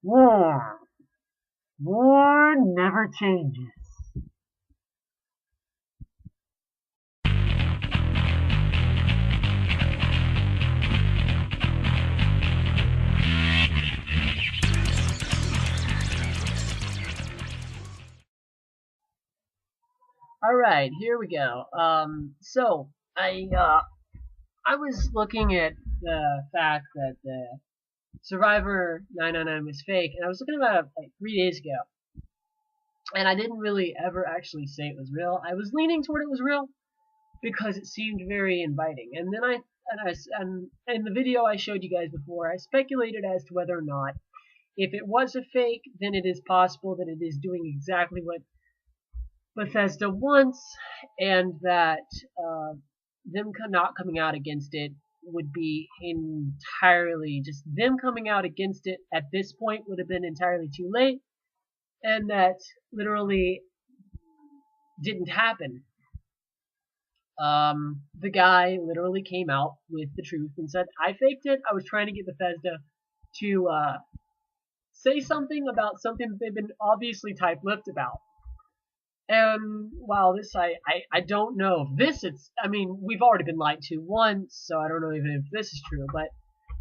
War. War never changes. Alright, here we go. So, I was looking at the fact that the Survivor 999 was fake, and I was looking about it like 3 days ago. And I didn't really ever actually say it was real. I was leaning toward it was real because it seemed very inviting. And then and in the video I showed you guys before, I speculated as to whether or not, if it was a fake, then it is possible that it is doing exactly what Bethesda wants, and that them not coming out against it would be entirely, just them coming out against it at this point would have been entirely too late, and that literally didn't happen. The guy literally came out with the truth and said, I faked it. I was trying to get Bethesda to say something about something that they've been obviously tight-lipped about. And while this, I don't know if this, I mean, we've already been lied to once, so I don't know even if this is true, but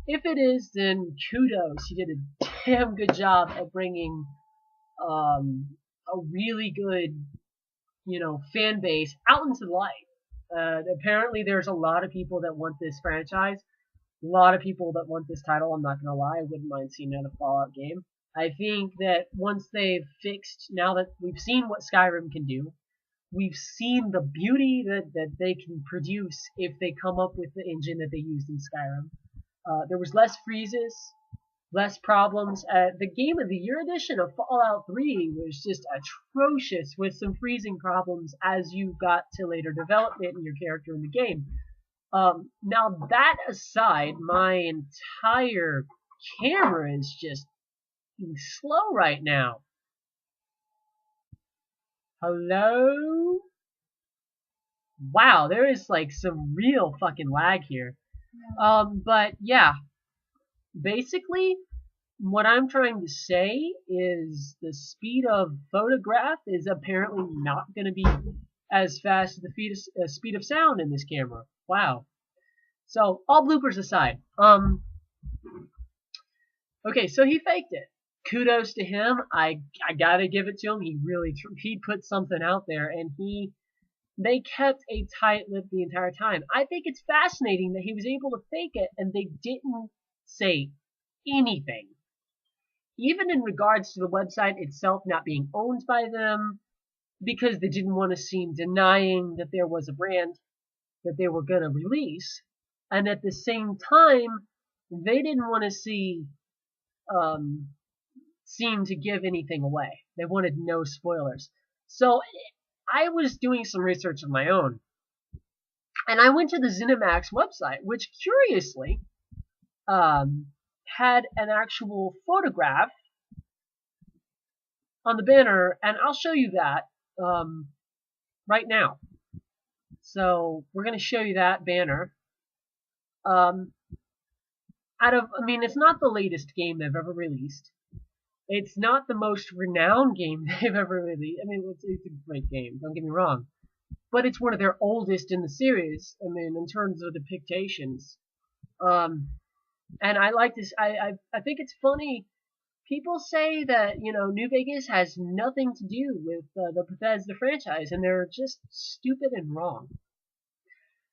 if it is, then kudos. You did a damn good job at bringing a really good, fan base out into the light. Apparently there's a lot of people that want this franchise, a lot of people that want this title. I'm not gonna lie, I wouldn't mind seeing another Fallout game. I think that once they've fixed, now that we've seen what Skyrim can do, we've seen the beauty that they can produce if they come up with the engine that they used in Skyrim. There was less freezes, less problems. The Game of the Year edition of Fallout 3 was just atrocious with some freezing problems as you got to later development in your character in the game. Now that aside, my entire camera is just slow right now. Hello? Wow, there is like some real fucking lag here. But yeah, basically what I'm trying to say is the speed of photograph is apparently not going to be as fast as the speed of sound in this camera. Wow. So, all bloopers aside, okay, so he faked it. Kudos to him. I gotta give it to him. He put something out there, and they kept a tight lip the entire time. I think it's fascinating that he was able to fake it, and they didn't say anything. Even in regards to the website itself not being owned by them, because they didn't want to seem denying that there was a brand that they were gonna release, and at the same time, they didn't want to seem to give anything away. They wanted no spoilers. So I was doing some research of my own, and I went to the ZeniMax website, which curiously had an actual photograph on the banner, and I'll show you that right now. So we're going to show you that banner. It's not the latest game they've ever released. It's not the most renowned game they've ever released. I mean, it's a great game, don't get me wrong. But it's one of their oldest in the series, I mean, in terms of depictions. And I like this, I think it's funny. People say that, New Vegas has nothing to do with the Bethesda franchise, and they're just stupid and wrong.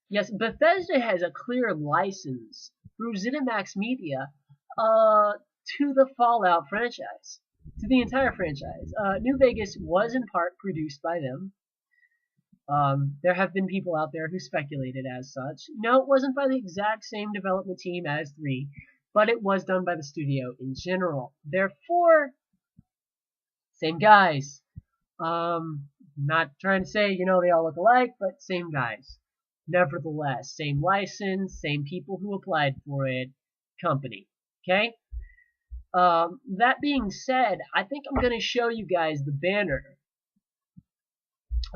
Yes, Bethesda has a clear license through ZeniMax Media to the Fallout franchise, to the entire franchise. New Vegas was in part produced by them. There have been people out there who speculated as such. No, it wasn't by the exact same development team as 3, but it was done by the studio in general. Therefore, same guys. Not trying to say, they all look alike, but same guys. Nevertheless, same license, same people who applied for it, company. Okay? That being said, I think I'm going to show you guys the banner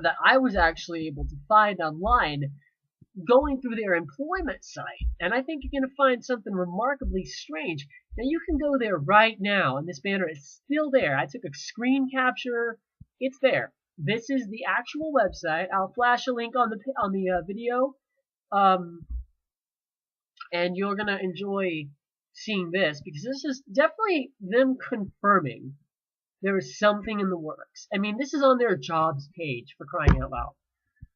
that I was actually able to find online going through their employment site, and I think you're going to find something remarkably strange. Now you can go there right now, and this banner is still there. I took a screen capture. It's there. This is the actual website. I'll flash a link on the video, and you're going to enjoy seeing this, because this is definitely them confirming there is something in the works. I mean, this is on their jobs page, for crying out loud.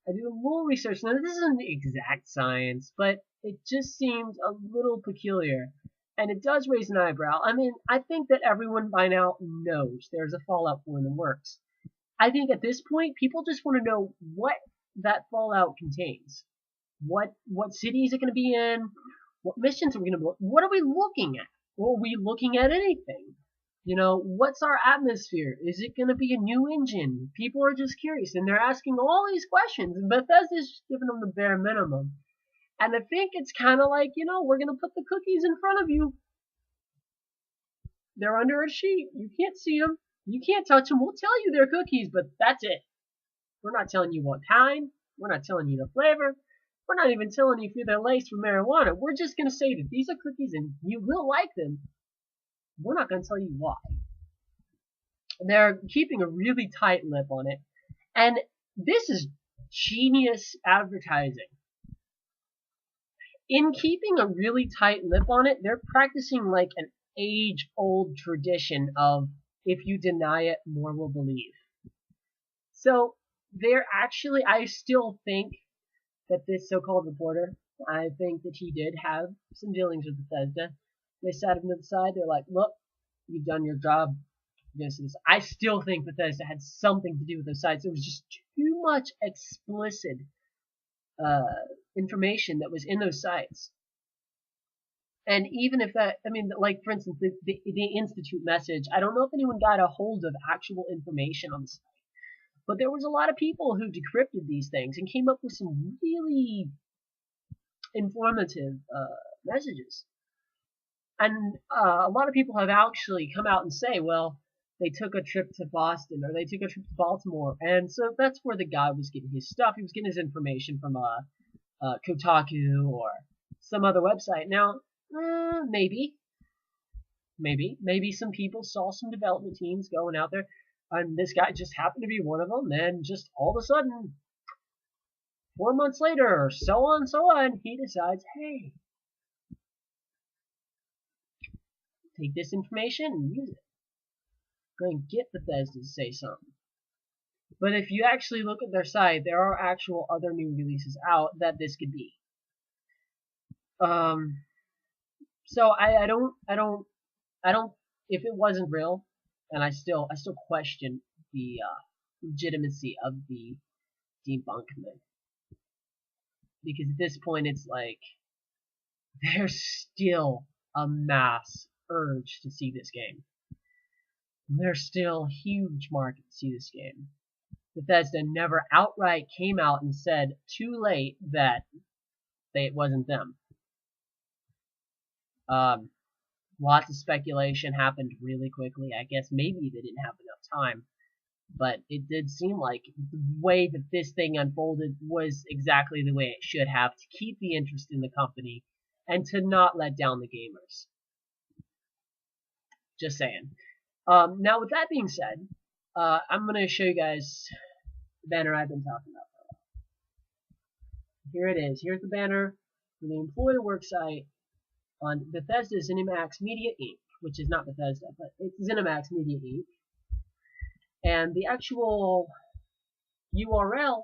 I did a little research. Now, this isn't exact science, but it just seems a little peculiar. And it does raise an eyebrow. I mean, I think that everyone by now knows there's a Fallout 4 in the works. I think at this point, people just want to know what that Fallout contains. What city is it going to be in? What missions are we going to... What are we looking at? Or are we looking at anything? You know, what's our atmosphere? Is it going to be a new engine? People are just curious, and they're asking all these questions, and Bethesda's giving them the bare minimum. And I think it's kind of like, you know, we're going to put the cookies in front of you. They're under a sheet. You can't see them. You can't touch them. We'll tell you they're cookies, but that's it. We're not telling you what kind. We're not telling you the flavor. We're not even telling you if they're laced with marijuana. We're just going to say that these are cookies, and you will like them. We're not going to tell you why. They're keeping a really tight lip on it. And this is genius advertising. In keeping a really tight lip on it, they're practicing like an age-old tradition of, if you deny it, more will believe. So they're actually, I still think that this so-called reporter, I think that he did have some dealings with Bethesda. They sat him to the side. They're like, look, you've done your job. This is. I still think Bethesda had something to do with those sites. It was just too much explicit information that was in those sites. And even if that, I mean, like for instance, the Institute message, I don't know if anyone got a hold of actual information on the site. But there was a lot of people who decrypted these things and came up with some really informative messages. And a lot of people have actually come out and say, well, they took a trip to Boston or they took a trip to Baltimore. And so that's where the guy was getting his stuff. He was getting his information from Kotaku or some other website. Now, maybe some people saw some development teams going out there, and this guy just happened to be one of them, and just all of a sudden, 4 months later, so on, he decides, hey, take this information and use it. Go and get Bethesda to say something. But if you actually look at their site, there are actual other new releases out that this could be. So I don't, if it wasn't real, and I still question the legitimacy of the debunkment. Because at this point it's like, there's still a mass urge to see this game. There's still a huge market to see this game. Bethesda never outright came out and said too late that it wasn't them. Lots of speculation happened really quickly. I guess maybe they didn't have enough time. But it did seem like the way that this thing unfolded was exactly the way it should have, to keep the interest in the company and to not let down the gamers. Just saying. Now, with that being said, I'm going to show you guys the banner I've been talking about for a while. Here it is. Here's the banner for the employee worksite on Bethesda ZeniMax Media Inc., which is not Bethesda, but it's ZeniMax Media Inc. And the actual URL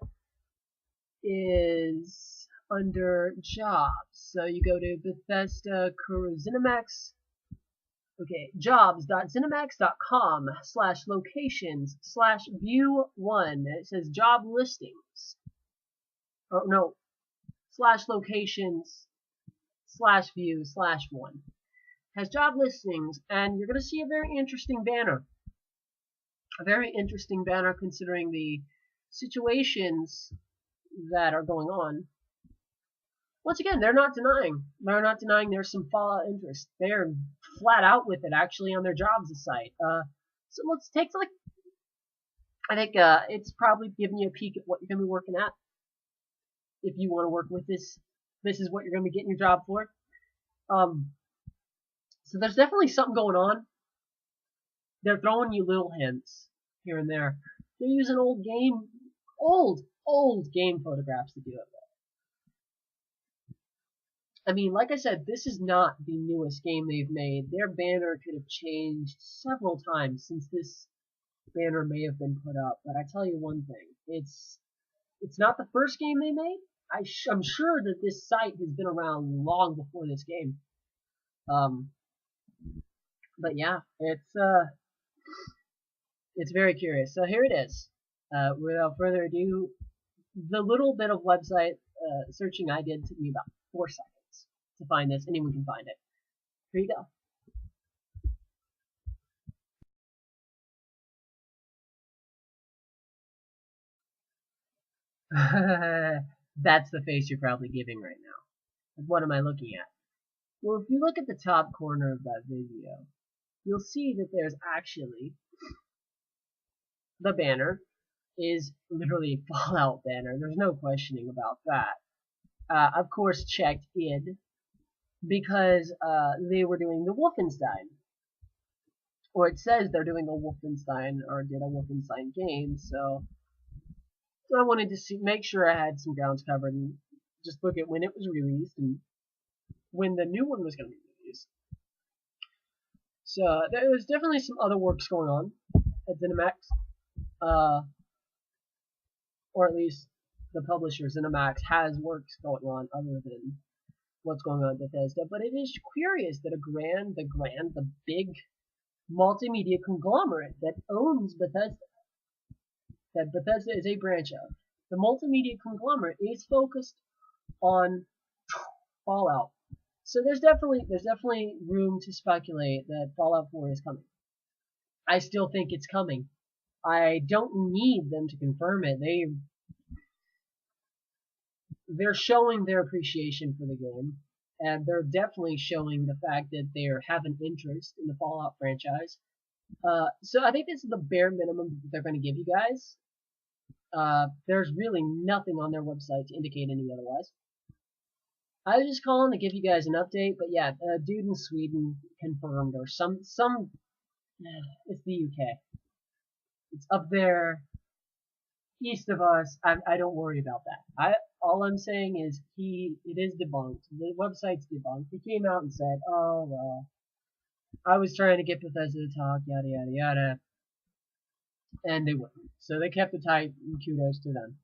is under jobs. So you go to Bethesda ZeniMax. Okay, jobs.zenimax.com/locations/view1. It says job listings. Oh no, /locations/view/1. Has job listings, and you're going to see a very interesting banner. A very interesting banner considering the situations that are going on. Once again, they're not denying. They're not denying there's some Fallout interest. They're flat out with it, actually, on their jobs site. So let's take a look. I think it's probably giving you a peek at what you're going to be working at. if you want to work with this, this is what you're going to be getting your job for. So there's definitely something going on. They're throwing you little hints here and there. They're using old game photographs to do it. I mean, like I said, this is not the newest game they've made. Their banner could have changed several times since this banner may have been put up. But I tell you one thing, it's not the first game they made. I'm sure that this site has been around long before this game. But yeah, it's very curious. So here it is. Without further ado, the little bit of website searching I did took me about 4 seconds to find this. Anyone can find it. Here you go. That's the face you're probably giving right now. What am I looking at? Well, if you look at the top corner of that video, you'll see that there's actually the banner is literally a Fallout banner. There's no questioning about that. Of course, checked in because they were doing the Wolfenstein. Or it says they're doing a Wolfenstein or did a Wolfenstein game, so I wanted to make sure I had some grounds covered and just look at when it was released and when the new one was going to be released. So there's definitely some other works going on at ZeniMax, or at least the publisher ZeniMax has works going on other than what's going on at Bethesda. But it is curious that the big multimedia conglomerate that owns Bethesda, that Bethesda is a branch of, the multimedia conglomerate is focused on Fallout. So there's definitely room to speculate that Fallout 4 is coming. I still think it's coming. I don't need them to confirm it. They're showing their appreciation for the game, and they're definitely showing the fact that they have an interest in the Fallout franchise. So I think this is the bare minimum that they're going to give you guys. There's really nothing on their website to indicate any otherwise. I was just calling to give you guys an update, but yeah, a dude in Sweden confirmed, or some, it's the UK. It's up there, east of us. I don't worry about that. All I'm saying is it is debunked. The website's debunked. He came out and said, oh, well, I was trying to get Bethesda to talk, yada, yada, yada. And they wouldn't. So they kept it tight, and kudos to them.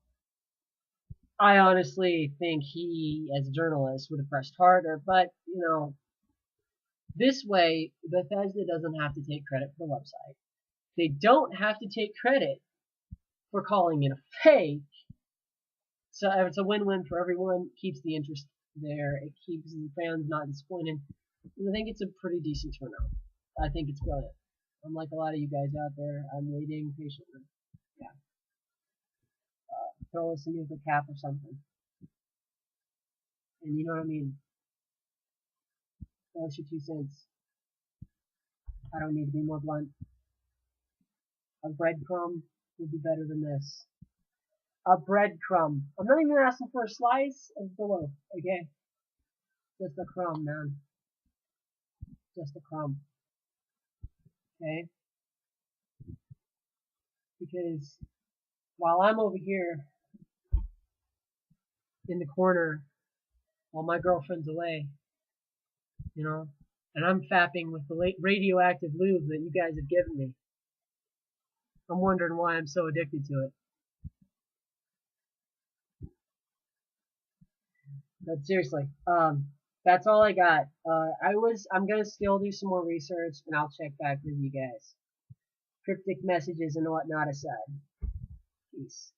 I honestly think he, as a journalist, would have pressed harder, but, you know, this way, Bethesda doesn't have to take credit for the website. They don't have to take credit for calling it a fake. So it's a win-win for everyone. Keeps the interest there. It keeps the fans not disappointed. And I think it's a pretty decent turnout. I think it's brilliant. Unlike a lot of you guys out there, I'm waiting patiently. Yeah. Throw us a musical cap or something. And you know what I mean? Throw us your 2 cents. I don't need to be more blunt. A breadcrumb would be better than this. A breadcrumb. I'm not even asking for a slice of the loaf, okay? Just a crumb, man. Just a crumb. Okay? Because while I'm over here in the corner, while my girlfriend's away, you know, and I'm fapping with the radioactive lube that you guys have given me, I'm wondering why I'm so addicted to it. But seriously, that's all I got. I'm gonna still do some more research, and I'll check back with you guys. Cryptic messages and whatnot aside. Peace.